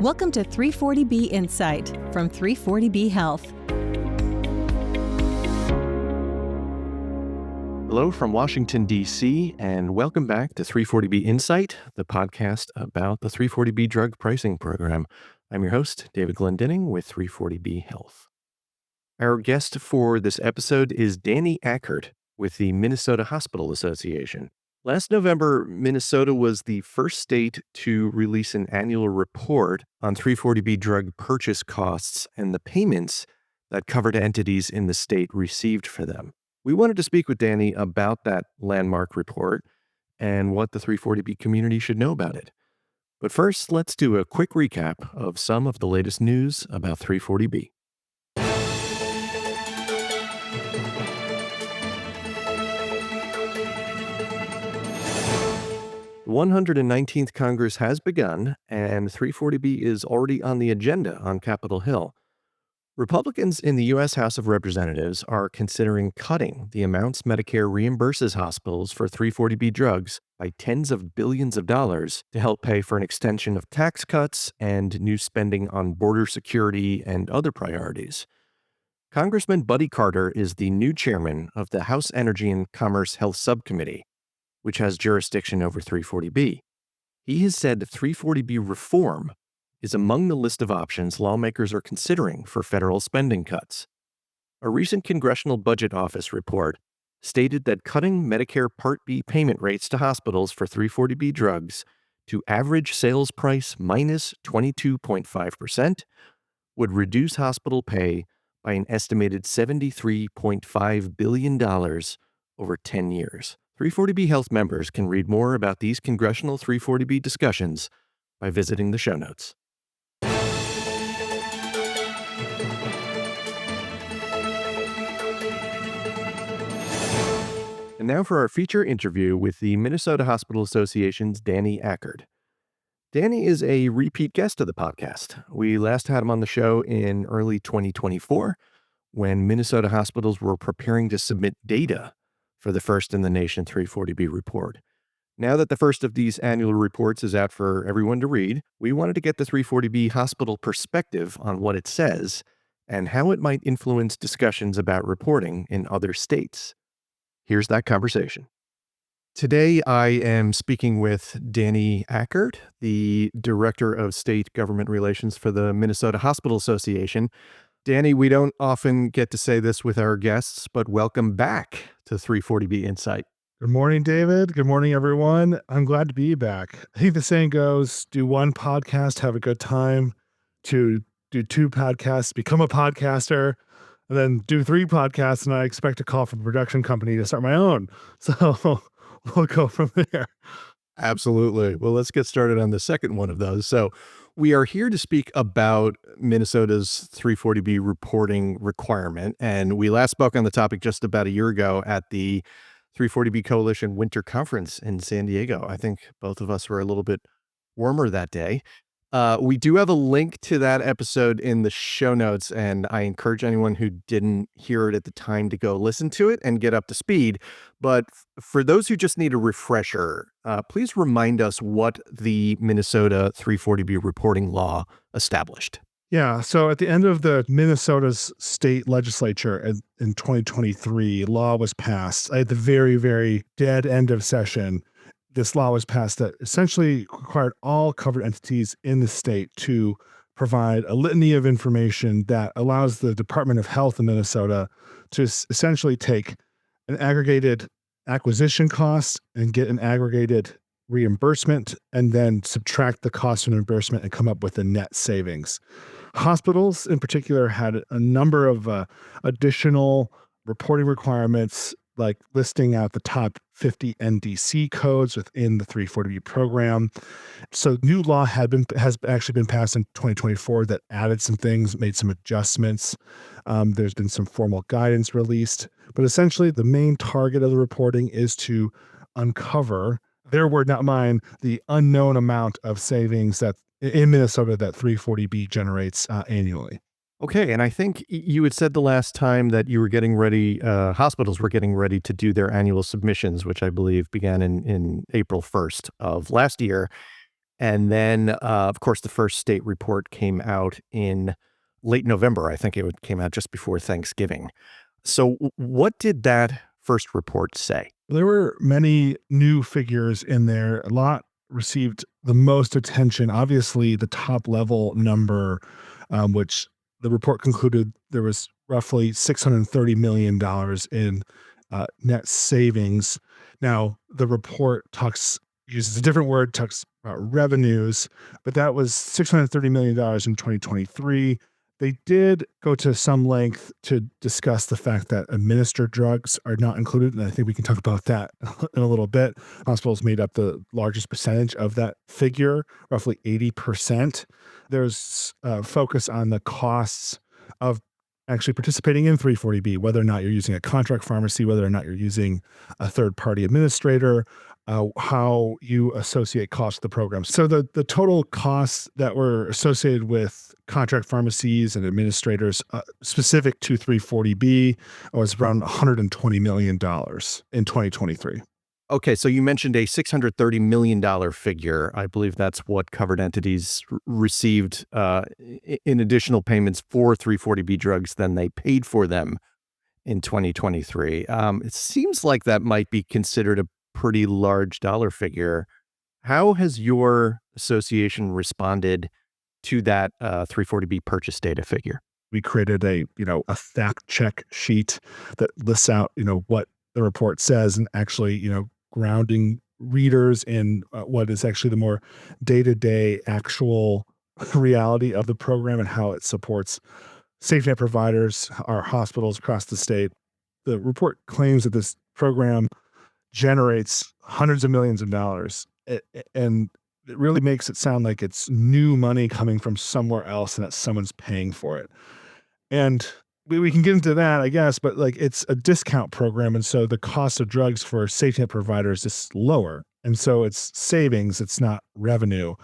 Welcome to 340B Insight from 340B Health. Hello from Washington, D.C., and welcome back to 340B Insight, the podcast about the 340B drug pricing program. I'm your host, David Glendinning with 340B Health. Our guest for this episode is Danny Ackert with the Minnesota Hospital Association. Last November, Minnesota was the first state to release an annual report on 340B drug purchase costs and the payments that covered entities in the state received for them. We wanted to speak with Danny about that landmark report and what the 340B community should know about it. But first, let's do a quick recap of some of the latest news about 340B. The 119th Congress has begun, and 340B is already on the agenda on Capitol Hill. Republicans in the U.S. House of Representatives are considering cutting the amounts Medicare reimburses hospitals for 340B drugs by tens of billions of dollars to help pay for an extension of tax cuts and new spending on border security and other priorities. Congressman Buddy Carter is the new chairman of the House Energy and Commerce Health Subcommittee, which has jurisdiction over 340B. He has said 340B reform is among the list of options lawmakers are considering for federal spending cuts. A recent Congressional Budget Office report stated that cutting Medicare Part B payment rates to hospitals for 340B drugs to average sales price minus 22.5% would reduce hospital pay by an estimated $73.5 billion over 10 years. 340B Health members can read more about these congressional 340B discussions by visiting the show notes. And now for our feature interview with the Minnesota Hospital Association's Danny Ackert. Danny is a repeat guest of the podcast. We last had him on the show in early 2024 when Minnesota hospitals were preparing to submit data for the first in the nation 340B report. Now that the first of these annual reports is out for everyone to read, we wanted to get the 340B hospital perspective on what it says and how it might influence discussions about reporting in other states. Here's that conversation. Today, I am speaking with Danny Ackert, the Director of State Government Relations for the Minnesota Hospital Association. Danny, we don't often get to say this with our guests, but welcome back to 340B Insight. Good morning, David. Good morning, everyone. I'm glad to be back. I think the saying goes, do one podcast, have a good time, to do two podcasts, become a podcaster, and then do three podcasts, and I expect a call from a production company to start my own. So we'll go from there. Absolutely. Well, let's get started on the second one of those. So we are here to speak about Minnesota's 340B reporting requirement. And we last spoke on the topic just about a year ago at the 340B Coalition Winter Conference in San Diego. I think both of us were a little bit warmer that day. We do have a link to that episode in the show notes, and I encourage anyone who didn't hear it at the time to go listen to it and get up to speed. But for those who just need a refresher, please remind us what the Minnesota 340B reporting law established. Yeah, so at the end of the Minnesota's state legislature in 2023, law was passed at the very, very dead end of session. This law was passed that essentially required all covered entities in the state to provide a litany of information that allows the Department of Health in Minnesota to essentially take an aggregated acquisition cost and get an aggregated reimbursement and then subtract the cost of reimbursement and come up with a net savings. Hospitals in particular had a number of additional reporting requirements, like listing out the top 50 NDC codes within the 340B program. So new law has actually been passed in 2024 that added some things, made some adjustments. There's been some formal guidance released, but essentially the main target of the reporting is to uncover, their word, not mine, the unknown amount of savings that in Minnesota that 340B generates annually. Okay, and I think you had said the last time that you were getting ready, hospitals were getting ready to do their annual submissions, which I believe began in April 1st of last year. And then, of course, the first state report came out in late November. I think came out just before Thanksgiving. So, what did that first report say? There were many new figures in there. A lot received the most attention. Obviously, the top level number, which the report concluded there was roughly $630 million in net savings. Now, the report uses a different word, talks about revenues, but that was $630 million in 2023. They did go to some length to discuss the fact that administered drugs are not included, and I think we can talk about that in a little bit. Hospitals made up the largest percentage of that figure, roughly 80%. There's a focus on the costs of actually participating in 340B, whether or not you're using a contract pharmacy, whether or not you're using a third-party administrator, how you associate costs to the program. So the total costs that were associated with contract pharmacies and administrators specific to 340B was around $120 million in 2023. Okay, so you mentioned a $630 million figure. I believe that's what covered entities received in additional payments for 340B drugs than they paid for them in 2023. It seems like that might be considered a pretty large dollar figure. How has your association responded to that 340B purchase data figure? We created a fact check sheet that lists out, what the report says and actually, grounding readers in what is actually the more day-to-day actual reality of the program and how it supports safety net providers, our hospitals across the state. The report claims that this program generates hundreds of millions of dollars, and it really makes it sound like it's new money coming from somewhere else and that someone's paying for it. And we can get into that, I guess, but it's a discount program. And so the cost of drugs for safety net providers is lower. And so it's savings, it's not revenue.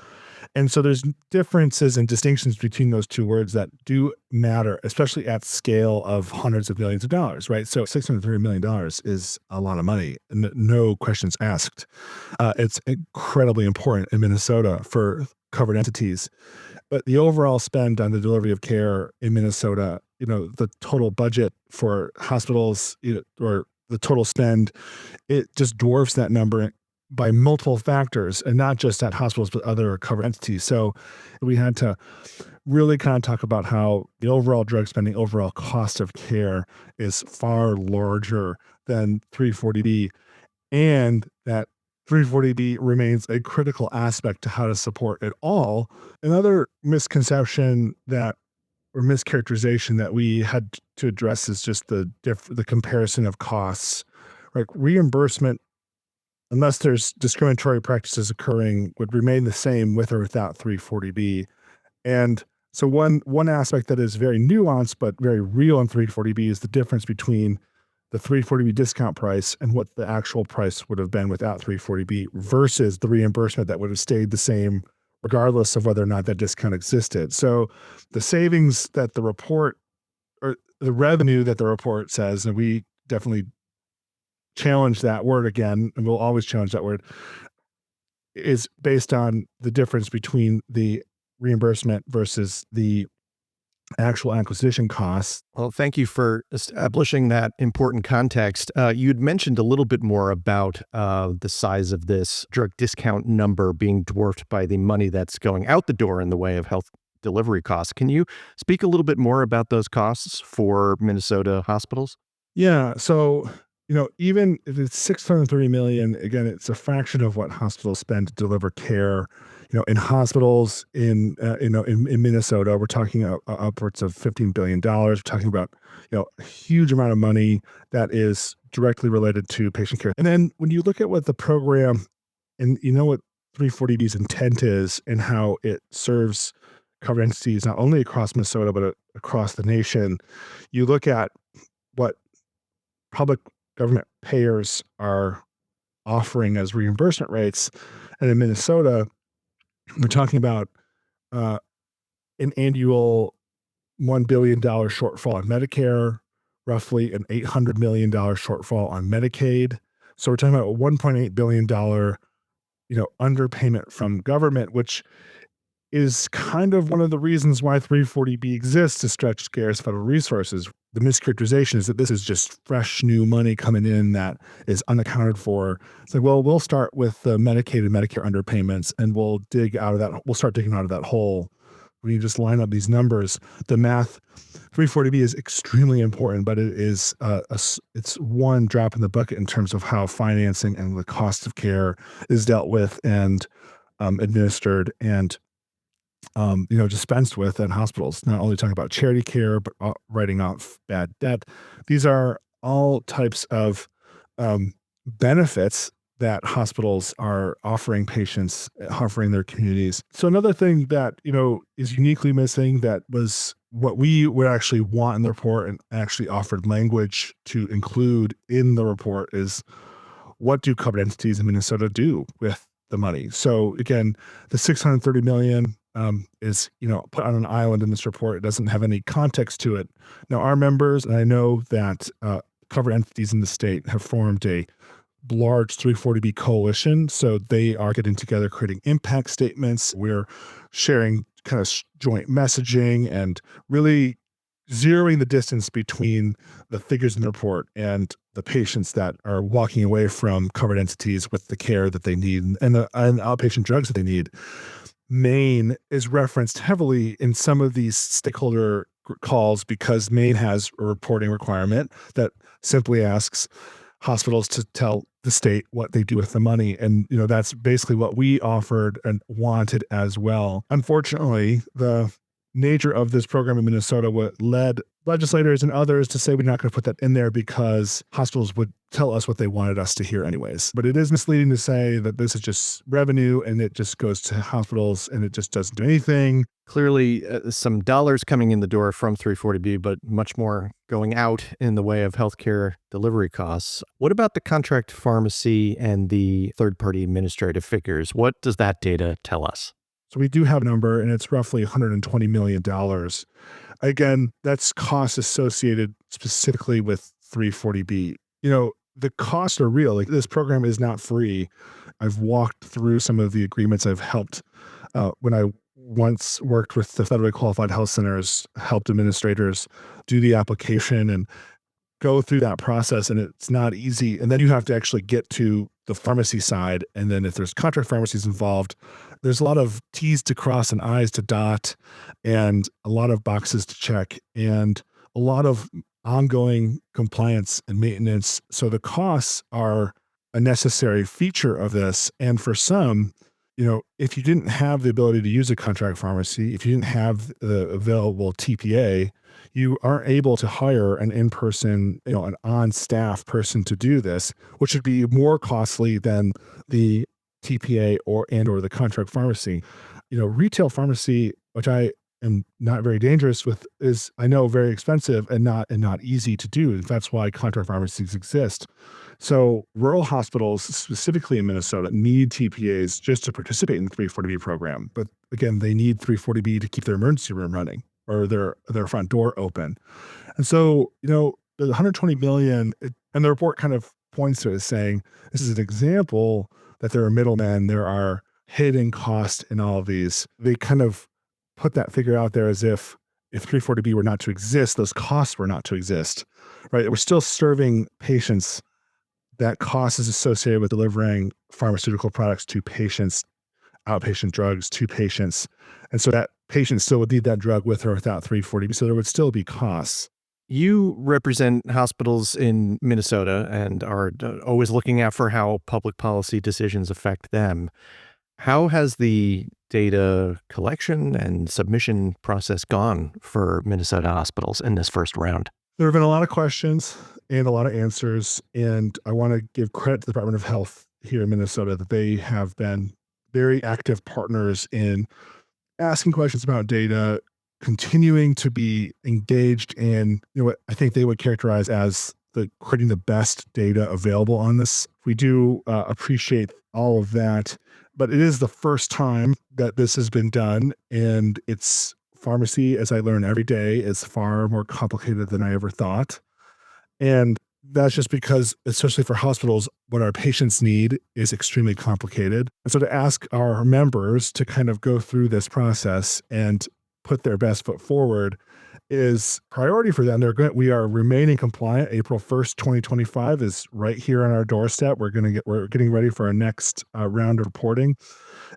And so there's differences and distinctions between those two words that do matter, especially at scale of hundreds of millions of dollars, right? So $630 million is a lot of money, no questions asked. It's incredibly important in Minnesota for covered entities. But the overall spend on the delivery of care in Minnesota, the total budget for hospitals, or the total spend, it just dwarfs that number by multiple factors, and not just at hospitals, but other covered entities. So we had to really kind of talk about how the overall drug spending, overall cost of care is far larger than 340B, and that 340B remains a critical aspect to how to support it all. Another misconception or mischaracterization that we had to address is just the comparison of costs. Like reimbursement, unless there's discriminatory practices occurring, would remain the same with or without 340B. And so one aspect that is very nuanced but very real in 340B is the difference between the 340B discount price and what the actual price would have been without 340B versus the reimbursement that would have stayed the same regardless of whether or not that discount existed. So the savings that the report, or the revenue that the report says, and we definitely challenge that word again, and we'll always challenge that word, is based on the difference between the reimbursement versus the actual acquisition costs. Well, thank you for establishing that important context. You'd mentioned a little bit more about the size of this drug discount number being dwarfed by the money that's going out the door in the way of health delivery costs. Can you speak a little bit more about those costs for Minnesota hospitals? Yeah. So, even if it's $630 million, again, it's a fraction of what hospitals spend to deliver care. In hospitals in Minnesota, we're talking upwards of $15 billion. We're talking about, a huge amount of money that is directly related to patient care. And then when you look at what the program, and what 340B's intent is and how it serves covered entities, not only across Minnesota, but across the nation, you look at what public government payers are offering as reimbursement rates. And in Minnesota, we're talking about an annual $1 billion shortfall on Medicare, roughly an $800 million shortfall on Medicaid. So we're talking about a $1.8 billion underpayment from government, which is kind of one of the reasons why 340B exists, to stretch scarce federal resources. The mischaracterization is that this is just fresh new money coming in that is unaccounted for. It's like, well, we'll start with the Medicaid and Medicare underpayments, and we'll start digging out of that hole. When you just line up these numbers, the math, 340B is extremely important, but it is it's one drop in the bucket in terms of how financing and the cost of care is dealt with and administered and dispensed with at hospitals. Not only talking about charity care, but writing off bad debt. These are all types of benefits that hospitals are offering patients, offering their communities. So another thing that, is uniquely missing, that was what we would actually want in the report and actually offered language to include in the report, is what do covered entities in Minnesota do with the money? So again, the $630 million is, put on an island in this report. It doesn't have any context to it. Now, our members, and I know that covered entities in the state have formed a large 340B coalition. So they are getting together, creating impact statements. We're sharing kind of joint messaging and really zeroing the distance between the figures in the report and the patients that are walking away from covered entities with the care that they need and outpatient drugs that they need. Maine is referenced heavily in some of these stakeholder calls because Maine has a reporting requirement that simply asks hospitals to tell the state what they do with the money. And, that's basically what we offered and wanted as well. Unfortunately, the nature of this program in Minnesota led legislators and others to say we're not going to put that in there because hospitals would tell us what they wanted us to hear anyways. But it is misleading to say that this is just revenue and it just goes to hospitals and it just doesn't do anything. Clearly, some dollars coming in the door from 340B, but much more going out in the way of healthcare delivery costs. What about the contract pharmacy and the third-party administrative figures? What does that data tell us? So we do have a number, and it's roughly $120 million. Again, that's costs associated specifically with 340B. The costs are real. Like, this program is not free. I've walked through some of the agreements. I've helped when I once worked with the federally qualified health centers, helped administrators do the application and go through that process, and it's not easy. And then you have to actually get to the pharmacy side. And then if there's contract pharmacies involved, there's a lot of T's to cross and I's to dot and a lot of boxes to check and a lot of ongoing compliance and maintenance. So the costs are a necessary feature of this. And for some, if you didn't have the ability to use a contract pharmacy, if you didn't have the available TPA, you aren't able to hire an in-person, an on-staff person to do this, which would be more costly than the TPA or the contract pharmacy. Retail pharmacy, which I am not very dangerous with, is, I know, very expensive and not easy to do. That's why contract pharmacies exist. So rural hospitals, specifically in Minnesota, need TPAs just to participate in the 340B program. But again, they need 340B to keep their emergency room running or their front door open. And so, the 120 million, and the report kind of points to it as saying, this is an example that there are middlemen, there are hidden costs in all of these. They kind of put that figure out there as if 340B were not to exist, those costs were not to exist, right? We're still serving patients. That cost is associated with delivering pharmaceutical products to patients, outpatient drugs to patients. And so that patient still would need that drug with or without 340B. So there would still be costs. You represent hospitals in Minnesota and are always looking out for how public policy decisions affect them. How has the data collection and submission process gone for Minnesota hospitals in this first round? There have been a lot of questions and a lot of answers, and I want to give credit to the Department of Health here in Minnesota that they have been very active partners in asking questions about data, continuing to be engaged in what I think they would characterize as creating the best data available on this. We do appreciate all of that, but it is the first time that this has been done, and it's pharmacy, as I learn every day, is far more complicated than I ever thought. And That's just because, especially for hospitals, what our patients need is extremely complicated. And so to ask our members to kind of go through this process and put their best foot forward is priority for them. We are remaining compliant. April 1st, 2025 is right here on our doorstep. We're getting ready for our next round of reporting.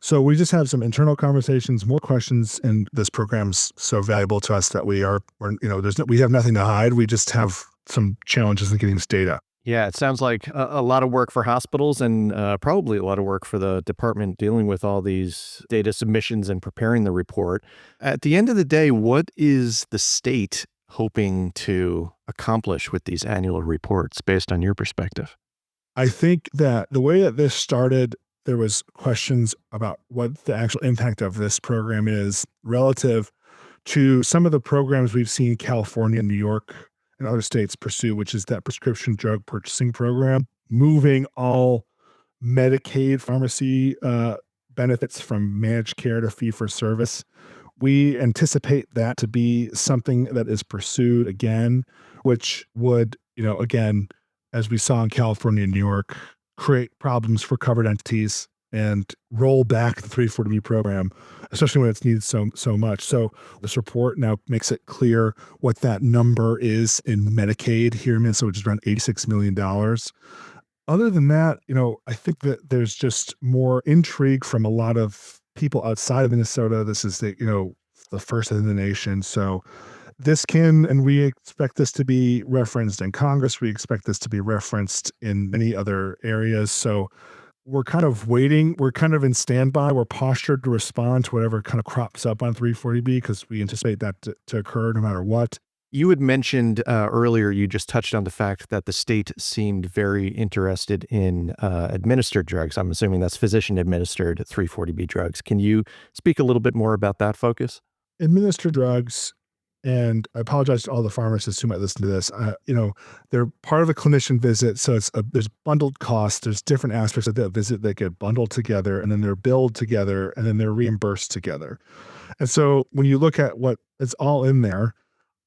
So we just have some internal conversations, more questions, and this program's so valuable to us that we have nothing to hide. We just have some challenges in getting this data. Yeah, it sounds like a lot of work for hospitals and probably a lot of work for the department dealing with all these data submissions and preparing the report. At the end of the day, what is the state hoping to accomplish with these annual reports based on your perspective? I think that the way that this started, there was questions about what the actual impact of this program is relative to some of the programs we've seen California, New York, and other states pursue, which is that prescription drug purchasing program, moving all Medicaid pharmacy benefits from managed care to fee for service. We anticipate that to be something that is pursued again, which would, again, as we saw in California and New York, create problems for covered entities and roll back the 340B program, especially when it's needed so much. So this report now makes it clear what that number is in Medicaid here in Minnesota, which is around $86 million. Other than that, I think that there's just more intrigue from a lot of people outside of Minnesota. This is the first in the nation. So and we expect this to be referenced in Congress. We expect this to be referenced in many other areas. So we're kind of waiting. We're kind of in standby. We're postured to respond to whatever kind of crops up on 340B because we anticipate that to occur no matter what. You had mentioned earlier, you just touched on the fact that the state seemed very interested in administered drugs. I'm assuming that's physician-administered 340B drugs. Can you speak a little bit more about that focus? Administered drugs, and I apologize to all the pharmacists who might listen to this, they're part of a clinician visit, so there's bundled costs. There's different aspects of that visit that get bundled together, and then they're billed together, and then they're reimbursed together. And so when you look at what is all in there,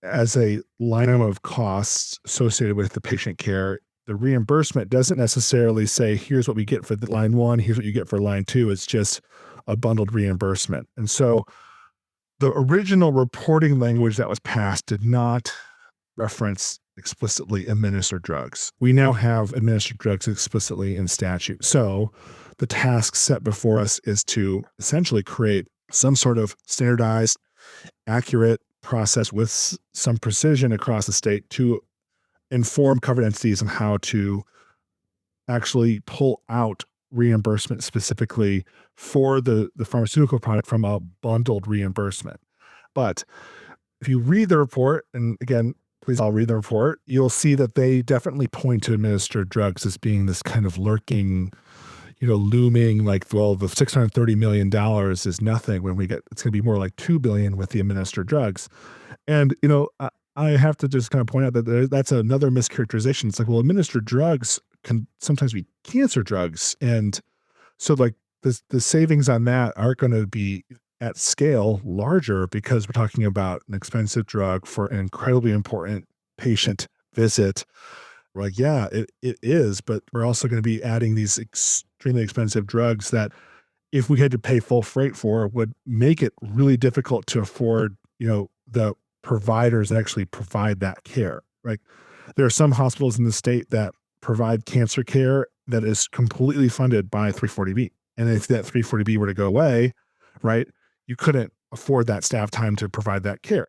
as a line item of costs associated with the patient care, the reimbursement doesn't necessarily say, here's what we get for the line one, here's what you get for line two. It's just a bundled reimbursement. And so the original reporting language that was passed did not reference explicitly administered drugs. We now have administered drugs explicitly in statute. So the task set before us is to essentially create some sort of standardized, accurate process with some precision across the state to inform covered entities on how to actually pull out reimbursement specifically for the pharmaceutical product from a bundled reimbursement. But if you read the report, and again, please all read the report, you'll see that they definitely point to administered drugs as being this kind of lurking, looming, like, well, the $630 million is nothing when it's going to be more like $2 billion with the administered drugs. And, I have to just kind of point out that that's another mischaracterization. It's like, well, administered drugs can sometimes be cancer drugs. And so like the savings on that are going to be at scale larger because we're talking about an expensive drug for an incredibly important patient visit. We're like, yeah, it is, but we're also going to be adding these extremely expensive drugs that if we had to pay full freight for would make it really difficult to afford, the providers that actually provide that care. Right. There are some hospitals in the state that provide cancer care that is completely funded by 340B. And if that 340B were to go away, right, you couldn't afford that staff time to provide that care.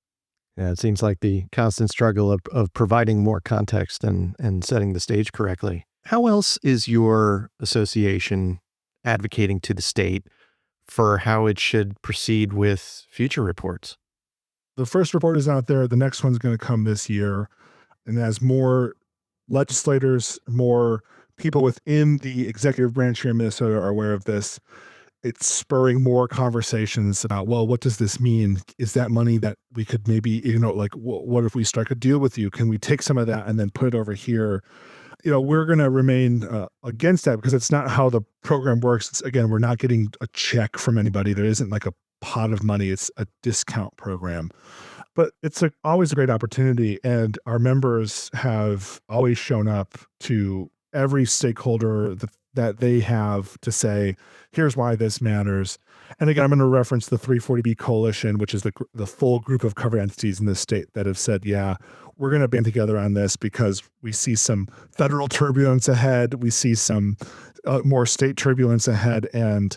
Yeah, it seems like the constant struggle of providing more context and setting the stage correctly. How else is your association advocating to the state for how it should proceed with future reports? The first report is out there. The next one's going to come this year. And as more legislators, more people within the executive branch here in Minnesota are aware of this, it's spurring more conversations about, well, what does this mean? Is that money that we could maybe, like, what if we strike a deal with you? Can we take some of that and then put it over here? We're going to remain against that because it's not how the program works. Again, we're not getting a check from anybody. There isn't like a pot of money. It's a discount program. But it's always a great opportunity, and our members have always shown up to every stakeholder that they have to say, here's why this matters. And again, I'm going to reference the 340B Coalition, which is the full group of covered entities in the state that have said, yeah, we're going to band together on this because we see some federal turbulence ahead. We see some more state turbulence ahead. And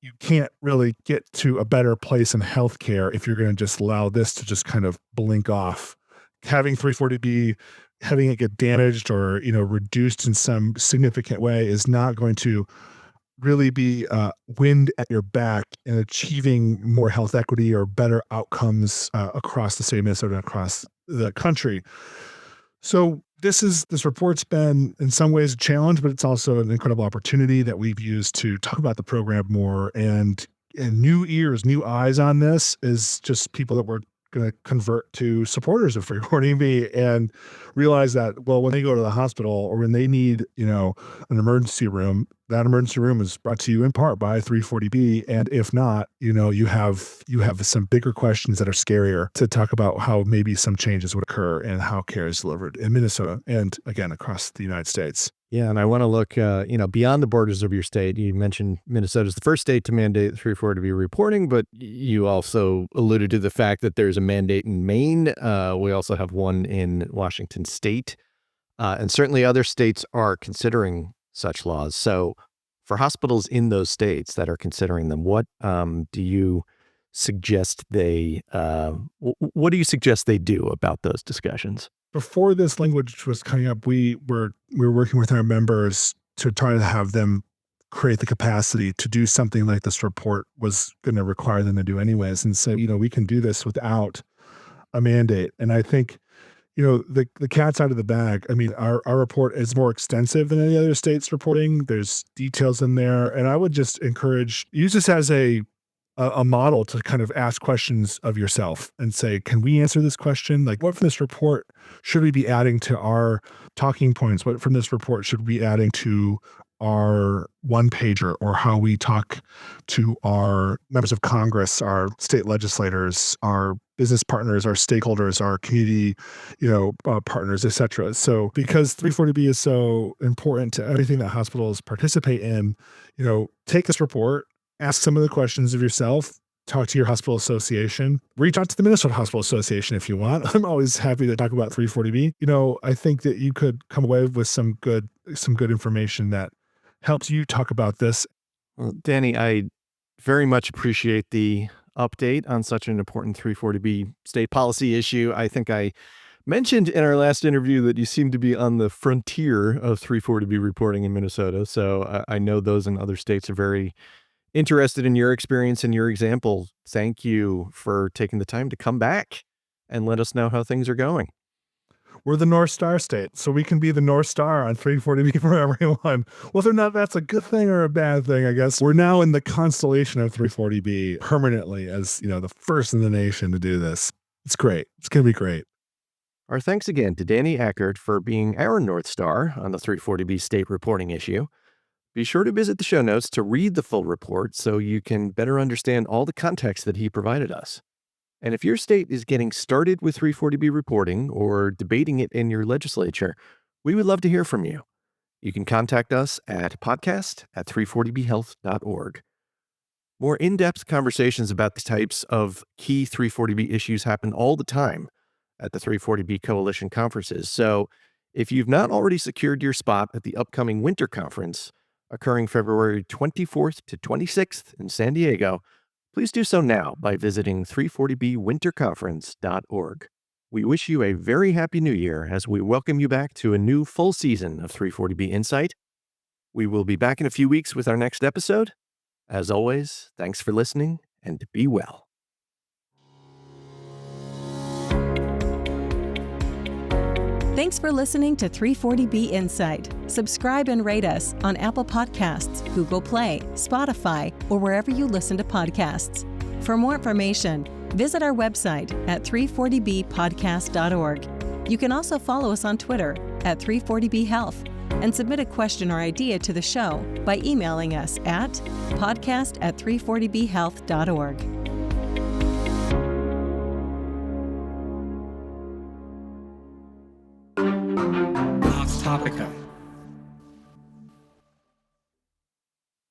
you can't really get to a better place in healthcare if you're going to just allow this to just kind of blink off. Having 340B, having it get damaged or, reduced in some significant way is not going to really be wind at your back in achieving more health equity or better outcomes across the state of Minnesota and across the country. So this report's been in some ways a challenge, but it's also an incredible opportunity that we've used to talk about the program more, and new ears, new eyes on this is just people that we're going to convert to supporters of 340B and realize that, well, when they go to the hospital or when they need, an emergency room, that emergency room is brought to you in part by 340B. And if not, you have some bigger questions that are scarier to talk about how maybe some changes would occur and how care is delivered in Minnesota and again, across the United States. Yeah, and I want to look, beyond the borders of your state. You mentioned Minnesota's the first state to mandate 340B reporting, but you also alluded to the fact that there's a mandate in Maine. We also have one in Washington State, and certainly other states are considering such laws. So for hospitals in those states that are considering them, what do you suggest they do about those discussions? Before this language was coming up, we were working with our members to try to have them create the capacity to do something like this report was going to require them to do anyways, and say, we can do this without a mandate. And I think, the cat's out of the bag. I mean, our report is more extensive than any other state's reporting. There's details in there, and I would just use this as a model to kind of ask questions of yourself and say, can we answer this question? Like, what from this report should we be adding to our talking points? What from this report should we be adding to our one pager, or how we talk to our members of Congress, our state legislators, our business partners, our stakeholders, our community, partners, et cetera. So because 340B is so important to everything that hospitals participate in, take this report, ask some of the questions of yourself, talk to your hospital association, reach out to the Minnesota Hospital Association if you want. I'm always happy to talk about 340B. I think that you could come away with some good information that helps you talk about this. Well, Danny, I very much appreciate the update on such an important 340B state policy issue. I think I mentioned in our last interview that you seem to be on the frontier of 340B reporting in Minnesota. So I know those in other states are very interested in your experience and your example. Thank you for taking the time to come back and let us know how things are going. We're the North Star state, so we can be the North Star on 340B for everyone. Whether or not that's a good thing or a bad thing, I guess. We're now in the constellation of 340B permanently as, the first in the nation to do this. It's great. It's going to be great. Our thanks again to Danny Ackert for being our North Star on the 340B state reporting issue. Be sure to visit the show notes to read the full report so you can better understand all the context that he provided us. And if your state is getting started with 340B reporting or debating it in your legislature, we would love to hear from you. You can contact us at podcast@340bhealth.org. More in-depth conversations about these types of key 340B issues happen all the time at the 340B Coalition conferences. So if you've not already secured your spot at the upcoming winter conference, occurring February 24th to 26th in San Diego, please do so now by visiting 340bwinterconference.org. We wish you a very happy new year as we welcome you back to a new full season of 340B Insight. We will be back in a few weeks with our next episode. As always, thanks for listening and be well. Thanks for listening to 340B Insight. Subscribe and rate us on Apple Podcasts, Google Play, Spotify, or wherever you listen to podcasts. For more information, visit our website at 340bpodcast.org. You can also follow us on Twitter at 340bhealth and submit a question or idea to the show by emailing us at podcast@340bhealth.org.